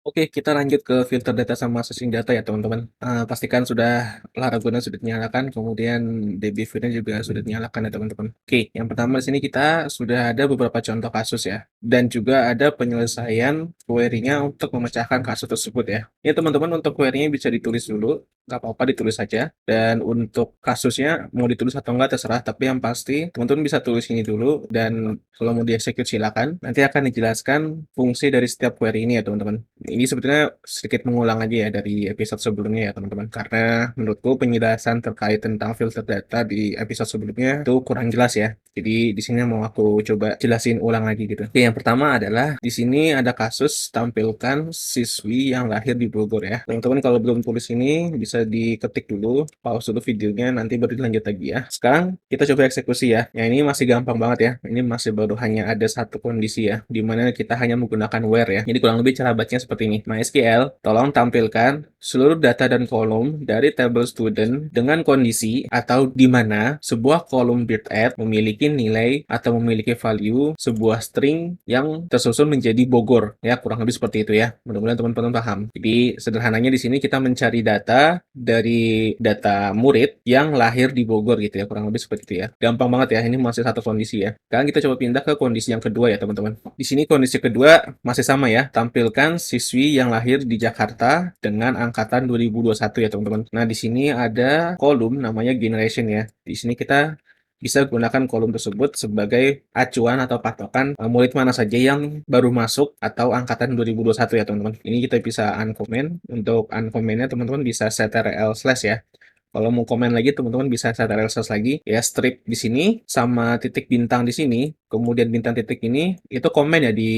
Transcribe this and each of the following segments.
Oke, kita lanjut ke filter data sama switching data ya teman-teman. Pastikan sudah Laraguna sudah dinyalakan, kemudian dbView-nya juga sudah dinyalakan ya teman-teman. Oke, yang pertama di sini kita sudah ada beberapa contoh kasus ya, dan juga ada penyelesaian query-nya untuk memecahkan kasus tersebut ya. Ya teman-teman, untuk query-nya bisa ditulis dulu, nggak apa-apa ditulis saja. Dan untuk kasusnya mau ditulis atau enggak terserah, tapi yang pasti teman-teman bisa tulis ini dulu, dan kalau mau di-execute silakan. Nanti akan dijelaskan fungsi dari setiap query ini ya teman-teman. Ini sebetulnya sedikit mengulang aja ya dari episode sebelumnya ya teman-teman, karena menurutku penjelasan terkait tentang filter data di episode sebelumnya itu kurang jelas ya. Jadi di sini mau aku coba jelasin ulang lagi gitu. Oke, yang pertama adalah di sini ada kasus tampilkan siswi yang lahir di Bogor ya. Teman-teman kalau belum tulis ini bisa diketik dulu, pause dulu videonya, nanti baru dilanjut lagi ya. Sekarang kita coba eksekusi ya. Yang ini masih gampang banget ya. Ini masih baru hanya ada satu kondisi ya, di mana kita hanya menggunakan where ya. Jadi kurang lebih cara bacanya seperti ini. MySQL, tolong tampilkan seluruh data dan kolom dari table student dengan kondisi atau di mana sebuah kolom birth memiliki nilai atau memiliki value sebuah string yang tersusun menjadi Bogor ya, kurang lebih seperti itu ya. Mudah-mudahan teman-teman paham. Jadi sederhananya di sini kita mencari data dari data murid yang lahir di Bogor gitu ya, kurang lebih seperti itu ya. Gampang banget ya, ini masih satu kondisi ya. Sekarang kita coba pindah ke kondisi yang kedua ya teman-teman. Di sini kondisi kedua masih sama ya, tampilkan siswi yang lahir di Jakarta dengan angkatan 2021 ya teman-teman. Nah di sini ada kolom namanya generation ya. Di sini kita bisa gunakan kolom tersebut sebagai acuan atau patokan murid mana saja yang baru masuk atau angkatan 2021 ya teman-teman. Ini kita bisa uncomment. Untuk uncommentnya teman-teman bisa ctrl slash ya. Kalau mau komen lagi, teman-teman bisa ctrl slash lagi ya, strip di sini sama titik bintang di sini, kemudian bintang titik ini itu komen ya di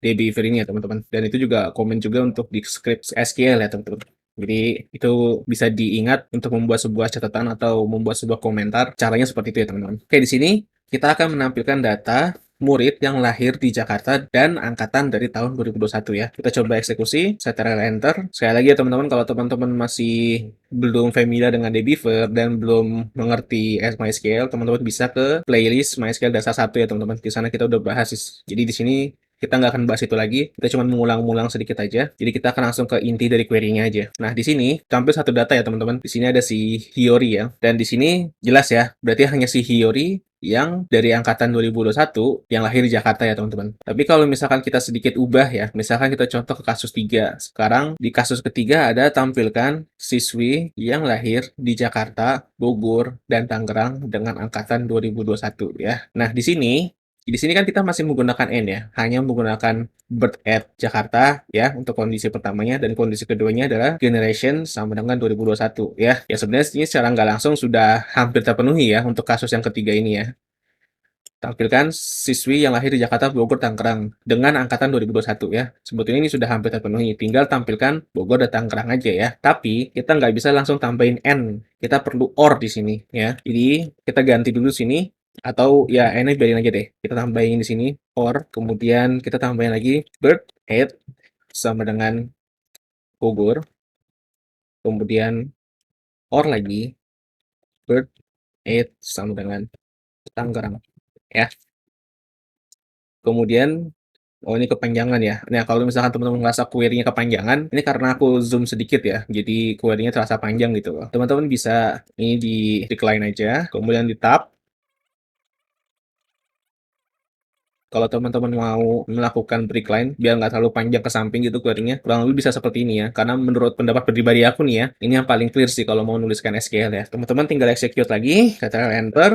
dbView ini ya teman-teman. Dan itu juga komen juga untuk di script SQL ya teman-teman. Jadi itu bisa diingat untuk membuat sebuah catatan atau membuat sebuah komentar. Caranya seperti itu ya teman-teman. Oke, di sini kita akan menampilkan data murid yang lahir di Jakarta dan angkatan dari tahun 2021 ya. Kita coba eksekusi, saya tekan enter. Sekali lagi ya teman-teman, kalau teman-teman masih belum familiar dengan dbView dan belum mengerti MySQL, teman-teman bisa ke playlist MySQL dasar 1 ya teman-teman. Di sana kita udah bahas. Jadi di sini kita nggak akan bahas itu lagi, kita cuma mengulang-ulang sedikit aja. Jadi kita akan langsung ke inti dari query-nya aja. Nah, di sini tampil satu data ya teman-teman. Di sini ada si Hiyori ya. Dan di sini jelas ya, berarti hanya si Hiyori yang dari angkatan 2021 yang lahir di Jakarta ya teman-teman. Tapi kalau misalkan kita sedikit ubah ya, misalkan kita contoh ke kasus 3. Sekarang di kasus ketiga ada tampilkan siswi yang lahir di Jakarta, Bogor, dan Tangerang dengan angkatan 2021 ya. Nah, di sini kan kita masih menggunakan N ya, hanya menggunakan birth at Jakarta ya untuk kondisi pertamanya, dan kondisi keduanya adalah generation sama dengan 2021 ya. Ya sebenarnya ini secara nggak langsung sudah hampir terpenuhi ya untuk kasus yang ketiga ini ya. Tampilkan siswi yang lahir di Jakarta, Bogor, Tangerang dengan angkatan 2021 ya. Sebetulnya ini sudah hampir terpenuhi. Tinggal tampilkan Bogor dan Tangerang aja ya. Tapi kita nggak bisa langsung tambahin N. Kita perlu OR di sini ya. Jadi kita ganti dulu sini, atau ya N biarin aja deh. Kita tambahin di sini OR, kemudian kita tambahin lagi birth age sama dengan Bogor, kemudian OR lagi birth age sama dengan Tangerang ya. Kemudian, oh ini kepanjangan ya. Nah, kalau misalkan teman-teman ngerasa query-nya kepanjangan, ini karena aku zoom sedikit ya, jadi query-nya terasa panjang gitu loh. Teman-teman bisa ini di decline aja, kemudian di tab. Kalau teman-teman mau melakukan decline, biar nggak terlalu panjang ke samping gitu query-nya, kurang lebih bisa seperti ini ya. Karena menurut pendapat pribadi aku nih ya, ini yang paling clear sih kalau mau nuliskan SQL ya. Teman-teman tinggal execute lagi, Ctrl Enter.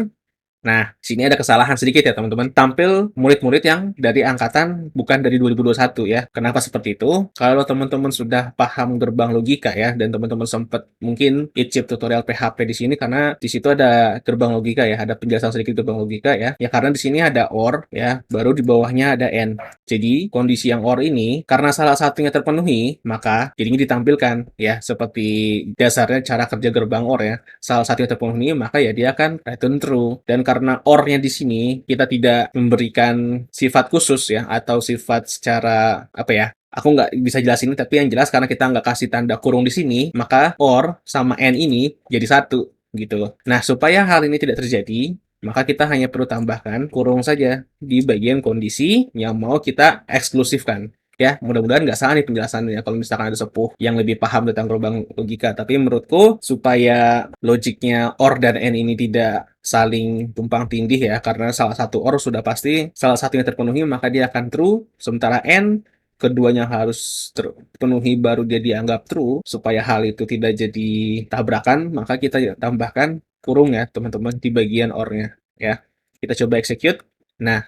Nah, sini ada kesalahan sedikit ya teman-teman. Tampil murid-murid yang dari angkatan bukan dari 2021 ya. Kenapa seperti itu? Kalau teman-teman sudah paham gerbang logika ya, dan teman-teman sempat mungkin icip tutorial PHP di sini, karena di situ ada gerbang logika ya, ada penjelasan sedikit gerbang logika ya. Ya karena di sini ada OR ya, baru di bawahnya ada AND. Jadi kondisi yang OR ini karena salah satunya terpenuhi, maka jadinya ditampilkan ya seperti dasarnya cara kerja gerbang OR ya. Salah satunya terpenuhi, maka ya dia akan return true. Dan karena OR-nya di sini kita tidak memberikan sifat khusus ya, atau sifat secara apa ya, aku nggak bisa jelasin, tapi yang jelas karena kita nggak kasih tanda kurung di sini, maka OR sama N ini jadi satu gitu loh. Nah, supaya hal ini tidak terjadi, maka kita hanya perlu tambahkan kurung saja di bagian kondisi yang mau kita eksklusifkan. Ya, mudah-mudahan nggak salah nih penjelasannya kalau misalkan ada sepuh yang lebih paham tentang gerbang logika. Tapi menurutku supaya logiknya OR dan AND ini tidak saling tumpang tindih ya, karena salah satu OR sudah pasti salah satunya terpenuhi maka dia akan true, sementara AND keduanya harus terpenuhi baru dia dianggap true. Supaya hal itu tidak jadi tabrakan, maka kita tambahkan kurung ya teman-teman di bagian OR-nya ya. Kita coba execute. Nah,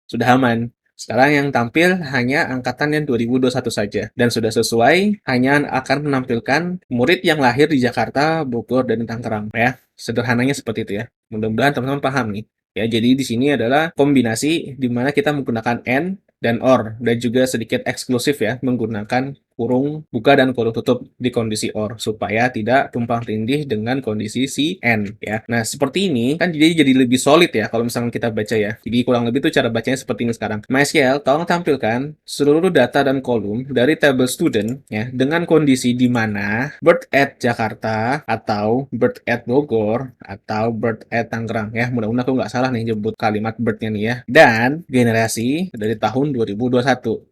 sudah aman. Sekarang yang tampil hanya angkatan yang 2021 saja. Dan sudah sesuai, hanya akan menampilkan murid yang lahir di Jakarta, Bogor, dan Tangerang. Ya, sederhananya seperti itu ya. Mudah-mudahan teman-teman paham nih. Ya, jadi di sini adalah kombinasi di mana kita menggunakan AND dan OR. Dan juga sedikit eksklusif ya, menggunakan kurung buka dan kurung tutup di kondisi OR supaya tidak tumpang tindih dengan kondisi si AND ya. Nah, seperti ini kan jadi lebih solid ya kalau misalnya kita baca ya. Jadi kurang lebih tuh cara bacanya seperti ini sekarang. MySQL tolong tampilkan seluruh data dan kolom dari table student ya dengan kondisi di mana birth at Jakarta atau birth at Bogor atau birth at Tangerang ya. Mudah-mudahan aku nggak salah nih nyebut kalimat birth-nya nih ya. Dan generasi dari tahun 2021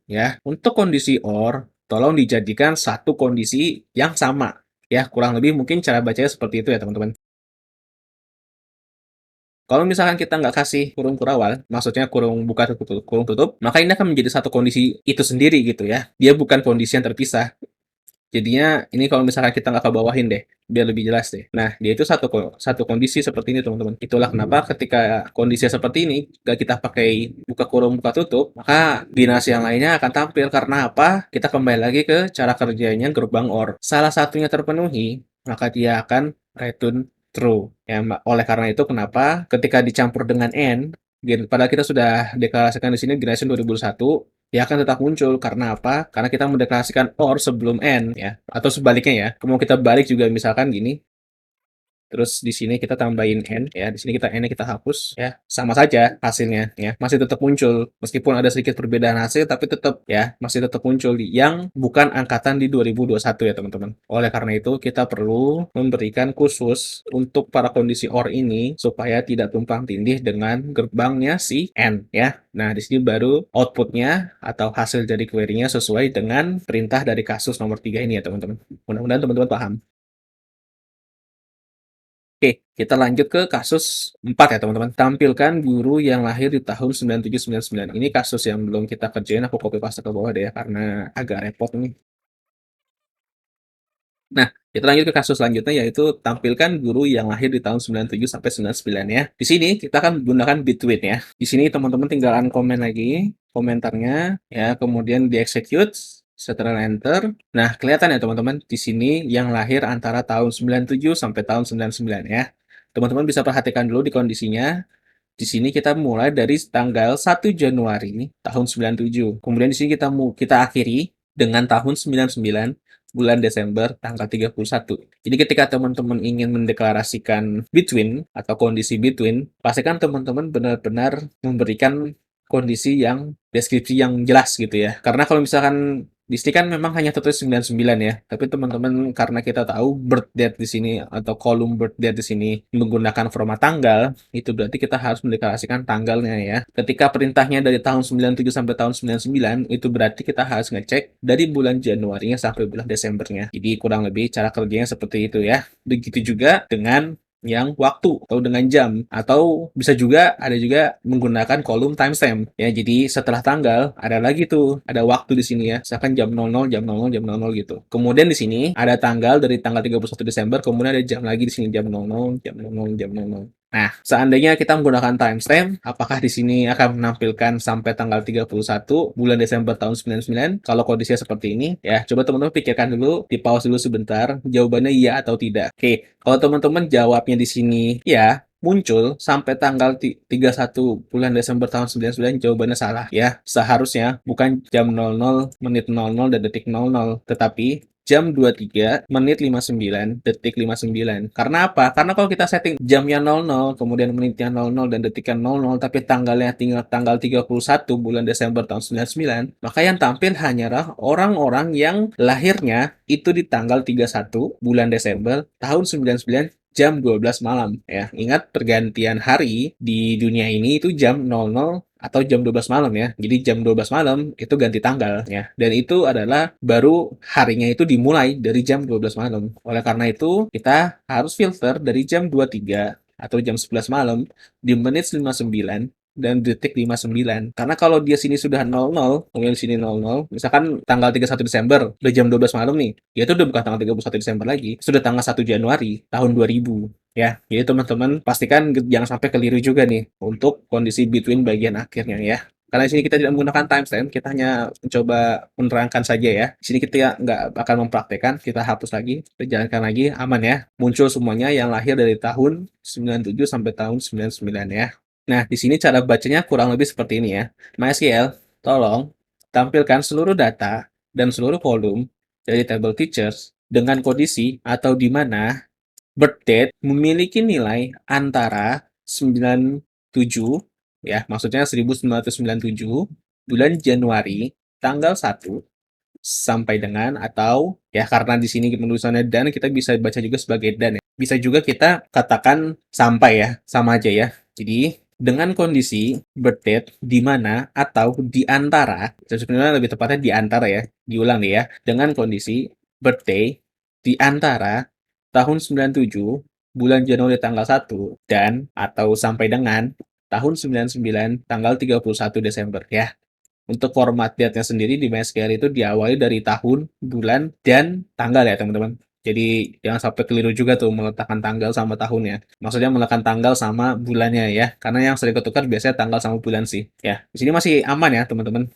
ya. Untuk kondisi OR tolong dijadikan satu kondisi yang sama. Ya, kurang lebih mungkin cara bacanya seperti itu ya, teman-teman. Kalau misalkan kita nggak kasih kurung kurawal, maksudnya kurung buka tutup, kurung tutup, maka ini akan menjadi satu kondisi itu sendiri gitu ya. Dia bukan kondisi yang terpisah. Jadinya ini kalau misalkan kita nggak kebawahin deh, biar lebih jelas deh. Nah, dia itu satu kondisi seperti ini teman-teman. Itulah kenapa ketika kondisi seperti ini nggak kita pakai buka kurung buka tutup, maka binasi yang lainnya akan tampil. Karena apa? Kita kembali lagi ke cara kerjanya gerbang OR. Salah satunya terpenuhi, maka dia akan return true. Ya, oleh karena itu kenapa ketika dicampur dengan AND, padahal kita sudah deklarasikan di sini generation 2001, dia akan tetap muncul. Karena apa? Karena kita mendeklarasikan OR sebelum AND ya. Atau sebaliknya ya. Mau kita balik juga misalkan gini. Terus di sini kita tambahin N ya. Di sini kita N kita hapus ya. Sama saja hasilnya ya. Masih tetap muncul. Meskipun ada sedikit perbedaan hasil tapi tetap ya masih tetap muncul yang bukan angkatan di 2021 ya teman-teman. Oleh karena itu kita perlu memberikan khusus untuk para kondisi OR ini supaya tidak tumpang tindih dengan gerbangnya si N ya. Nah, di sini baru outputnya atau hasil dari query-nya sesuai dengan perintah dari kasus nomor 3 ini ya teman-teman. Mudah-mudahan teman-teman paham. Oke, kita lanjut ke kasus 4 ya teman-teman. Tampilkan guru yang lahir di tahun 9799. Ini kasus yang belum kita kerjain, aku copy paste ke bawah deh ya, karena agak repot nih. Nah, kita lanjut ke kasus selanjutnya yaitu tampilkan guru yang lahir di tahun 97 sampai 99 ya. Di sini kita akan menggunakan between ya. Di sini teman-teman tinggal komen lagi komentarnya ya, kemudian di-execute setelah enter. Nah, kelihatan ya teman-teman di sini yang lahir antara tahun 97 sampai tahun 99 ya. Teman-teman bisa perhatikan dulu di kondisinya. Di sini kita mulai dari tanggal 1 Januari tahun 97. Kemudian di sini kita akhiri dengan tahun 99 bulan Desember tanggal 31. Jadi ketika teman-teman ingin mendeklarasikan between atau kondisi between, pastikan teman-teman benar-benar memberikan kondisi yang deskripsi yang jelas gitu ya. Karena kalau misalkan di sini kan memang hanya tertulis 99 ya, tapi teman-teman karena kita tahu birth date di sini atau kolom birth date di sini menggunakan format tanggal, itu berarti kita harus mendeklarasikan tanggalnya ya. Ketika perintahnya dari tahun 97 sampai tahun 99, itu berarti kita harus ngecek dari bulan Januarinya sampai bulan Desembernya. Jadi kurang lebih cara kerjanya seperti itu ya. Begitu juga dengan yang waktu atau dengan jam, atau bisa juga ada juga menggunakan kolom timestamp ya. Jadi setelah tanggal ada lagi tuh ada waktu di sini ya, misalkan jam 00 jam 00 jam 00 gitu. Kemudian di sini ada tanggal dari tanggal 31 Desember, kemudian ada jam lagi di sini jam 00 jam 00 jam 00. Nah, seandainya kita menggunakan timestamp, apakah di sini akan menampilkan sampai tanggal 31 bulan Desember tahun 99? Kalau kondisinya seperti ini, ya coba teman-teman pikirkan dulu, di pause dulu sebentar, jawabannya iya atau tidak. Oke, kalau teman-teman jawabnya di sini ya, muncul sampai tanggal 31 bulan Desember tahun 99, jawabannya salah ya. Seharusnya bukan jam 00 menit 00 dan detik 00, tetapi jam 23 menit 59 detik 59. Karena apa? Karena kalau kita setting jamnya 00, kemudian menitnya 00 dan detiknya 00, tapi tanggalnya tinggal tanggal 31 bulan Desember tahun 99, maka yang tampil hanyalah orang-orang yang lahirnya itu di tanggal 31 bulan Desember tahun 99 jam 12 malam ya. Ingat pergantian hari di dunia ini itu jam 00 atau jam 12 malam ya. Jadi jam 12 malam itu ganti tanggal ya. Dan itu adalah baru harinya itu dimulai dari jam 12 malam. Oleh karena itu, kita harus filter dari jam 23 atau jam 11 malam di menit 59 dan detik 59. Karena kalau dia sini sudah 00, kemudian di sini 00, misalkan tanggal 31 Desember, udah jam 12 malam nih, ya itu udah bukan tanggal 31 Desember lagi, sudah tanggal 1 Januari tahun 2000 ya. Jadi teman-teman pastikan jangan sampai keliru juga nih untuk kondisi between bagian akhirnya ya. Karena di sini kita tidak menggunakan timestamp, kita hanya mencoba menerangkan saja ya. Di sini kita nggak akan mempraktekkan, kita hapus lagi, kita jalankan lagi, aman ya. Muncul semuanya yang lahir dari tahun 97 sampai tahun 99 ya. Nah, di sini cara bacanya kurang lebih seperti ini ya. MySQL, tolong tampilkan seluruh data dan seluruh kolom dari table teachers dengan kondisi atau di mana birth date memiliki nilai antara 97 ya, maksudnya 1997 bulan Januari tanggal 1 sampai dengan atau ya karena di sini penulisannya dan kita bisa baca juga sebagai dan ya. Bisa juga kita katakan sampai ya, sama aja ya. Jadi dengan kondisi birth date di mana atau di antara, sebenarnya lebih tepatnya di antara ya, diulang nih ya, dengan kondisi birthday di antara tahun 97 bulan Januari tanggal 1 dan atau sampai dengan tahun 99 tanggal 31 Desember ya. Untuk format date-nya sendiri di MySQL itu diawali dari tahun, bulan, dan tanggal ya teman-teman. Jadi jangan sampai keliru juga tuh meletakkan tanggal sama tahunnya. Maksudnya meletakkan tanggal sama bulannya ya. Karena yang sering ketukar biasanya tanggal sama bulan sih. Ya, di sini masih aman ya teman-teman.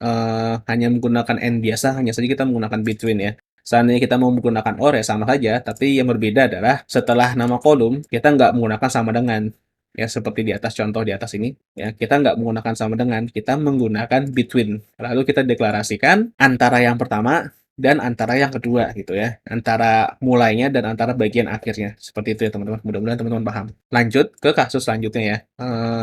Hanya menggunakan N biasa, hanya saja kita menggunakan between ya. Seandainya kita mau menggunakan OR ya sama saja, tapi yang berbeda adalah setelah nama kolom kita nggak menggunakan sama dengan ya seperti di atas contoh di atas ini ya kita nggak menggunakan sama dengan kita menggunakan between lalu kita deklarasikan antara yang pertama dan antara yang kedua gitu ya antara mulainya dan antara bagian akhirnya seperti itu ya teman-teman mudah-mudahan teman-teman paham lanjut ke kasus selanjutnya ya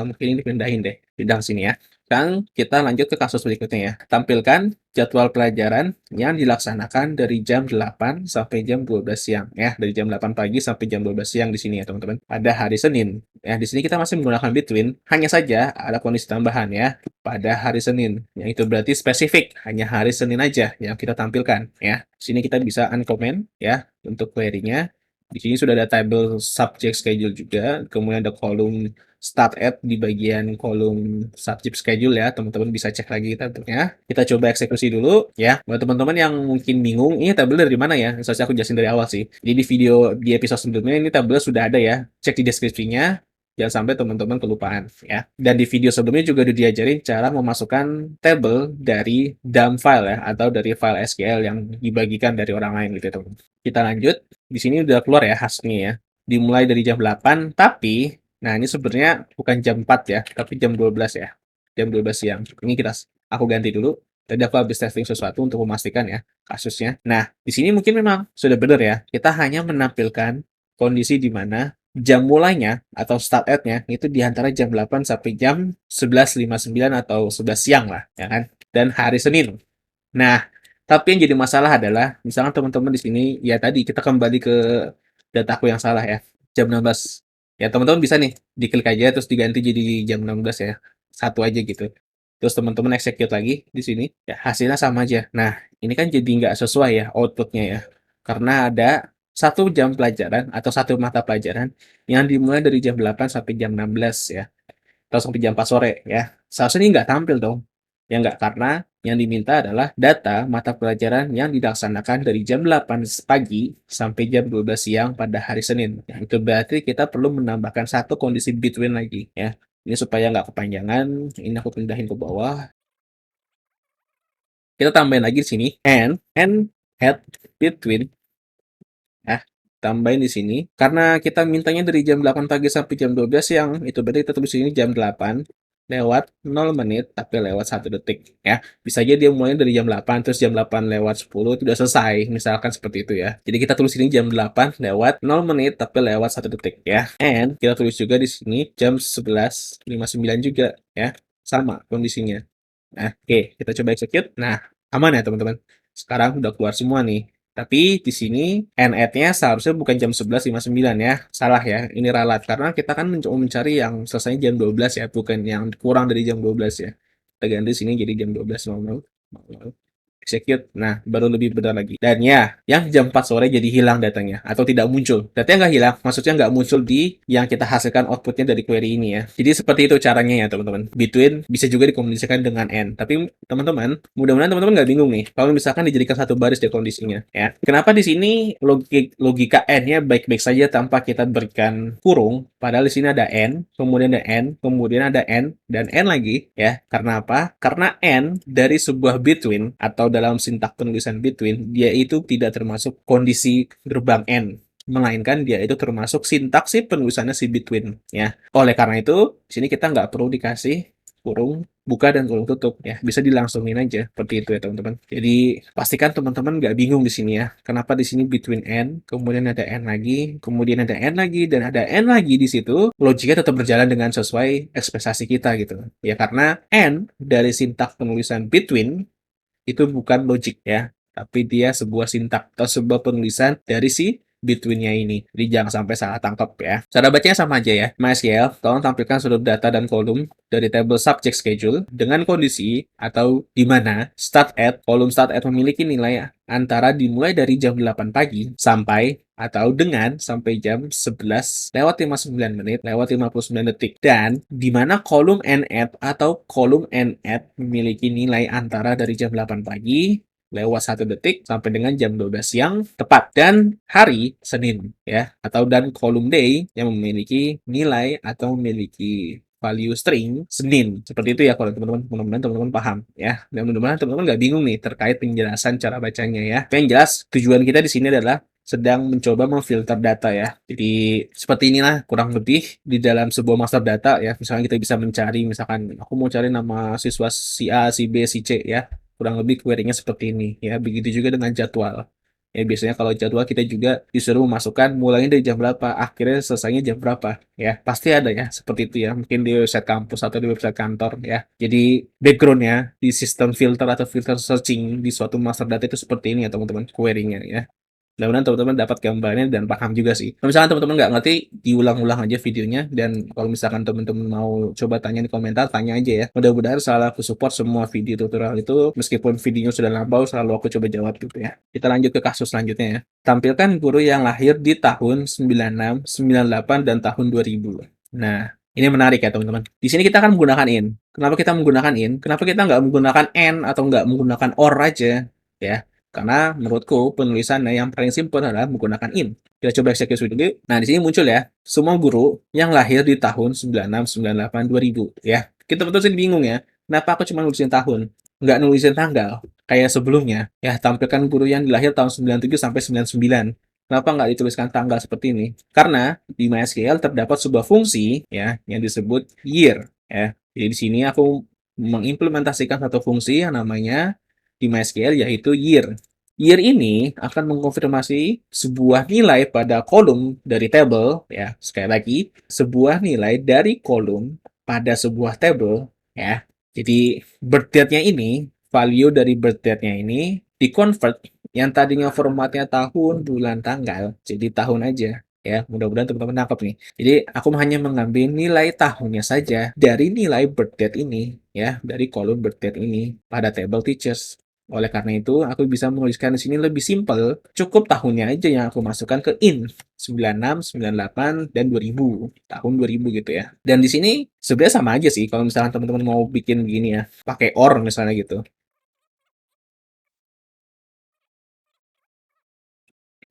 mungkin ini pindahin deh pindah sini ya sekarang kita lanjut ke kasus berikutnya ya tampilkan jadwal pelajaran yang dilaksanakan dari jam 8 sampai jam 12 siang ya dari jam 8 pagi sampai jam 12 siang di sini ya teman-teman pada hari Senin. Ya, di sini kita masih menggunakan between, hanya saja ada kondisi tambahan ya pada hari Senin. Yang itu berarti spesifik, hanya hari Senin aja yang kita tampilkan ya. Di sini kita bisa uncomment ya untuk query-nya. Di sini sudah ada table subject schedule juga, kemudian ada kolom start at di bagian kolom subject schedule ya. Teman-teman bisa cek lagi tabelnya. Kita coba eksekusi dulu ya. Buat teman-teman yang mungkin bingung, ini tabel dari mana ya? Seharusnya aku jelasin dari awal sih. Jadi di video di episode sebelumnya ini tabel sudah ada ya. Cek di deskripsinya. Jangan sampai teman-teman kelupaan ya. Dan di video sebelumnya juga udah diajarin cara memasukkan table dari dump file ya atau dari file SQL yang dibagikan dari orang lain gitu teman. Kita lanjut. Di sini udah keluar ya hasilnya ya. Dimulai dari jam 8, tapi nah ini sebenarnya bukan jam 4 ya, tapi jam 12 ya. Jam 12 siang. Ini aku ganti dulu. Tadi aku habis testing sesuatu untuk memastikan ya kasusnya. Nah, di sini mungkin memang sudah benar ya. Kita hanya menampilkan kondisi di mana jam mulainya atau start at-nya itu di antara jam 8 sampai jam 11.59 atau 11 siang lah, ya kan? Dan hari Senin. Nah, tapi yang jadi masalah adalah misalkan teman-teman di sini ya tadi kita kembali ke dataku yang salah ya. Jam 16. Ya, teman-teman bisa nih diklik aja terus diganti jadi jam 16 ya. Satu aja gitu. Terus teman-teman execute lagi di sini, ya hasilnya sama aja. Nah, ini kan jadi nggak sesuai ya outputnya ya. Karena ada satu jam pelajaran atau satu mata pelajaran yang dimulai dari jam 8 sampai jam 16 ya. Atau sampai jam 4 sore ya. Seharusnya ini nggak tampil dong. Ya nggak, karena yang diminta adalah data mata pelajaran yang dilaksanakan dari jam 8 pagi sampai jam 12 siang pada hari Senin. Ya, itu berarti kita perlu menambahkan satu kondisi between lagi ya. Ini supaya nggak kepanjangan, ini aku pindahin ke bawah. Kita tambahin lagi di sini, and head between. Ya, tambahin di sini. Karena kita mintanya dari jam 8 pagi sampai jam 12 siang, itu berarti kita tulis ini jam 8 lewat 0 menit, tapi lewat 1 detik. Ya, bisa aja dia mulai dari jam 8, terus jam 8 lewat 10, itu udah selesai. Misalkan seperti itu ya. Jadi kita tulis ini jam 8 lewat 0 menit, tapi lewat 1 detik ya. And kita tulis juga di sini jam 11.59 juga ya. Sama kondisinya. Nah, oke, kita coba execute. Nah, aman ya teman-teman. Sekarang udah keluar semua nih. Tapi di sini NAT-nya seharusnya bukan jam 11.59 ya. Salah ya. Ini ralat karena kita kan mencoba mencari yang selesai jam 12 ya, bukan yang kurang dari jam 12 ya. kita ganti sini jadi jam 12.00. Execute. Nah, baru lebih benar lagi. Dan ya, yang jam 4 sore jadi hilang datanya atau tidak muncul. Datanya nggak hilang, maksudnya nggak muncul di yang kita hasilkan outputnya dari query ini ya. Jadi seperti itu caranya ya teman-teman. Between bisa juga dikomunikasikan dengan N. Tapi teman-teman, mudah-mudahan teman-teman nggak bingung nih. Kalau misalkan dijadikan satu baris deh kondisinya ya. Kenapa di sini logika N-nya baik-baik saja tanpa kita berikan kurung? Padahal di sini ada N, kemudian ada N, kemudian ada N, dan N lagi ya. Karena apa? Karena N dari sebuah between atau dalam sintak penulisan between, dia itu tidak termasuk kondisi gerbang N, melainkan dia itu termasuk sintaksi penulisannya si between ya. Oleh karena itu, di sini kita nggak perlu dikasih kurung buka dan kurung tutup ya, bisa dilangsungin aja seperti itu ya teman-teman. Jadi pastikan teman-teman nggak bingung di sini ya, kenapa di sini between n, kemudian ada n lagi, kemudian ada n lagi, dan ada n lagi di situ. Logiknya tetap berjalan dengan sesuai ekspektasi kita gitu ya, karena n dari sintak penulisan between itu bukan logic ya, tapi dia sebuah sintak atau sebuah penulisan dari si between-nya ini. Jadi jangan sampai salah tangkap ya. Cara bacanya sama aja ya. MySQL, tolong tampilkan sudut data dan kolom dari tabel subject schedule dengan kondisi atau di mana kolom start at memiliki nilai antara dimulai dari jam 8 pagi sampai atau dengan sampai jam 11 lewat 59 menit lewat 59 detik, dan di mana kolom nat atau kolom nat memiliki nilai antara dari jam 8 pagi lewat 1 detik sampai dengan jam 12 siang tepat, dan hari Senin ya, atau dan kolom day yang memiliki nilai atau memiliki value string Senin. Seperti itu ya kalau teman-teman, mudah-mudahan teman-teman paham ya. Dan mudah-mudahan teman-teman nggak bingung nih terkait penjelasan cara bacanya ya. Yang jelas tujuan kita di sini adalah sedang mencoba memfilter data ya. Jadi seperti inilah kurang lebih di dalam sebuah master data ya. Misalnya kita bisa mencari, misalkan aku mau cari nama siswa si A, si B, si C ya. Kurang lebih query-nya seperti ini ya. Begitu juga dengan jadwal. Ya biasanya kalau jadwal kita juga disuruh memasukkan mulainya dari jam berapa, akhirnya selesainya jam berapa. Ya, pasti ada ya seperti itu ya. Mungkin di website kampus atau di website kantor ya. Jadi backgroundnya di sistem filter atau filter searching di suatu master data itu seperti ini ya teman-teman, query-nya ya. Mudah-mudahan teman-teman dapat gambarannya dan paham juga sih. Kalau misalkan teman-teman nggak ngerti, diulang-ulang aja videonya. Dan kalau misalkan teman-teman mau coba tanya di komentar, tanya aja ya. Mudah-mudahan selalu aku support semua video tutorial itu. Meskipun videonya sudah lampau, selalu aku coba jawab gitu ya. Kita lanjut ke kasus selanjutnya ya. Tampilkan guru yang lahir di tahun 96, 98, dan tahun 2000. Nah, ini menarik ya teman-teman. Di sini kita akan menggunakan in. Kenapa kita menggunakan in? Kenapa kita nggak menggunakan n atau nggak menggunakan or aja? Ya, karena menurutku penulisannya yang paling simpel adalah menggunakan in. Kita coba eksekusi dulu. Nah, di sini muncul ya, semua guru yang lahir di tahun 96, 98, 2000 ya. Kita betul sih bingung ya. Kenapa aku cuma nulisin tahun? Nggak nulisin tanggal kayak sebelumnya. Ya, tampilkan guru yang lahir tahun 97 sampai 99. Kenapa nggak dituliskan tanggal seperti ini? Karena di MySQL terdapat sebuah fungsi ya yang disebut year ya. Jadi di sini aku mengimplementasikan satu fungsi yang namanya di MySQL yaitu year. Year ini akan mengkonfirmasi sebuah nilai pada kolom dari tabel ya. Sekali lagi, sebuah nilai dari kolom pada sebuah tabel ya. Jadi birth date-nya ini, value dari birth date-nya ini dikonvert yang tadinya formatnya tahun, bulan, tanggal jadi tahun aja ya. Mudah-mudahan teman-teman nangkep nih. Jadi aku hanya mengambil nilai tahunnya saja dari nilai birth date ini ya, dari kolom birth date ini pada tabel teachers. Oleh karena itu, aku bisa menuliskan di sini lebih simpel, cukup tahunnya aja yang aku masukkan ke in. 96, 98, dan 2000. Tahun 2000 gitu ya. Dan di sini sebenarnya sama aja sih kalau misalkan teman-teman mau bikin begini ya, pakai or misalnya gitu.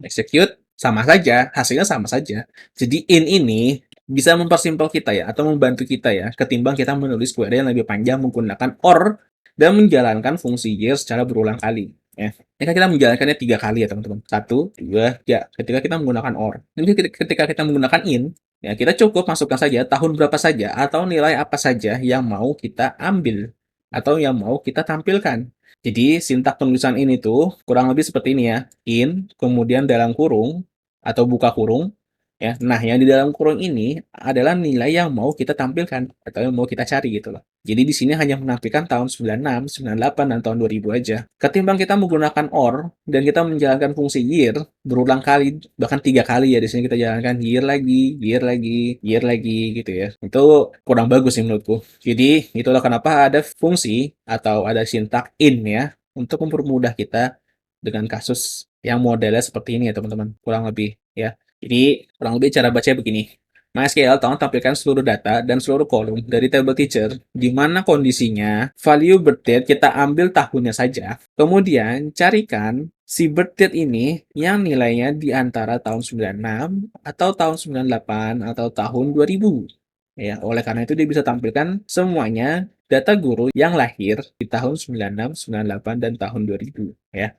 Execute sama saja, hasilnya sama saja. Jadi in ini bisa mempersimpel kita ya, atau membantu kita ya, ketimbang kita menulis query yang lebih panjang menggunakan or dan menjalankan fungsi year secara berulang kali. Ya. Ini kan kita menjalankannya 3 kali ya teman-teman. 1, 2, 3. Ketika kita menggunakan or. Jadi ketika kita menggunakan in, ya kita cukup masukkan saja tahun berapa saja atau nilai apa saja yang mau kita ambil atau yang mau kita tampilkan. Jadi sintak penulisan ini tuh kurang lebih seperti ini ya. In, kemudian dalam kurung atau buka kurung, ya. Nah, yang di dalam kurung ini adalah nilai yang mau kita tampilkan atau yang mau kita cari gitu loh. Jadi di sini hanya menampilkan tahun 96, 98, dan tahun 2000 aja. Ketimbang kita menggunakan OR dan kita menjalankan fungsi year berulang kali, bahkan 3 kali ya di sini kita jalankan year lagi, year lagi, year lagi gitu ya. Itu kurang bagus sih menurutku. Jadi itulah kenapa ada fungsi atau ada sintak in ya untuk mempermudah kita dengan kasus yang modelnya seperti ini ya teman-teman, kurang lebih ya. Jadi kurang lebih cara bacanya begini. MySQL tolong tampilkan seluruh data dan seluruh kolom dari table teacher di mana kondisinya value birth date kita ambil tahunnya saja. Kemudian carikan si birth date ini yang nilainya di antara tahun 96 atau tahun 98 atau tahun 2000. Ya, oleh karena itu dia bisa tampilkan semuanya data guru yang lahir di tahun 96, 98, dan tahun 2000 ya.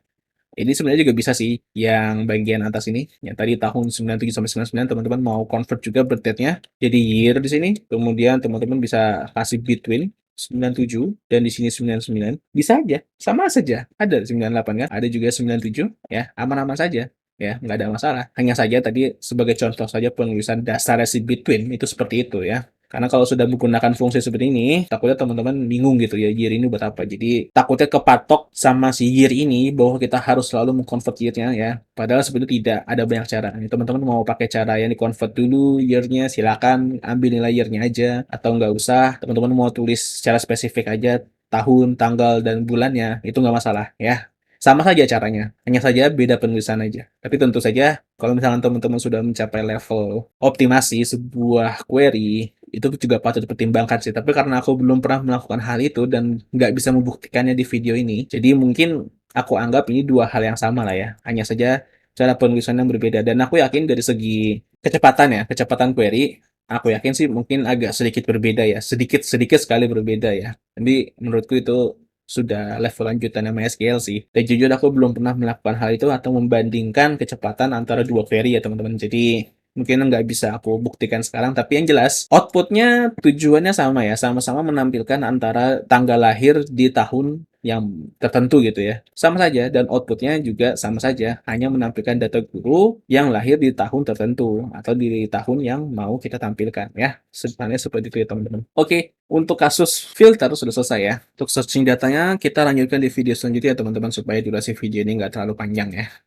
Ini sebenarnya juga bisa sih yang bagian atas ini, yang tadi tahun 97 sampai 99 teman-teman mau convert juga birth date-nya jadi year di sini. Kemudian teman-teman bisa kasih between 97 dan di sini 99. Bisa aja, sama saja. Ada 98 kan, ada juga 97 ya, aman-aman saja. Ya, nggak ada masalah. Hanya saja tadi sebagai contoh saja penulisan dasar si between itu seperti itu ya. Karena kalau sudah menggunakan fungsi seperti ini, takutnya teman-teman bingung gitu ya, year ini buat apa. Jadi takutnya kepatok sama si year ini bahwa kita harus selalu mengconvert year-nya ya. Padahal sebenarnya tidak, ada banyak cara. Teman-teman mau pakai cara yang di-convert dulu year-nya, silakan ambil nilai year-nya aja. Atau nggak usah, teman-teman mau tulis secara spesifik aja tahun, tanggal, dan bulannya, itu nggak masalah ya. Sama saja caranya, hanya saja beda penulisan aja. Tapi tentu saja, kalau misalnya teman-teman sudah mencapai level optimasi sebuah query, itu juga patut dipertimbangkan sih. Tapi karena aku belum pernah melakukan hal itu dan nggak bisa membuktikannya di video ini, jadi mungkin aku anggap ini dua hal yang sama lah ya. Hanya saja cara penulisan yang berbeda. Dan aku yakin dari segi kecepatan ya, kecepatan query, aku yakin sih mungkin agak sedikit berbeda ya. Sedikit-sedikit sekali berbeda ya. Tapi menurutku itu sudah level lanjutan MySQL sih. Dan jujur aku belum pernah melakukan hal itu atau membandingkan kecepatan antara dua query ya teman-teman. Jadi mungkin nggak bisa aku buktikan sekarang, tapi yang jelas outputnya tujuannya sama ya, sama-sama menampilkan antara tanggal lahir di tahun yang tertentu gitu ya. Sama saja dan outputnya juga sama saja, hanya menampilkan data guru yang lahir di tahun tertentu atau di tahun yang mau kita tampilkan ya. Sebenarnya seperti itu ya teman-teman. Oke, untuk kasus filter sudah selesai ya. Untuk searching datanya kita lanjutkan di video selanjutnya ya teman-teman supaya durasi video ini nggak terlalu panjang ya.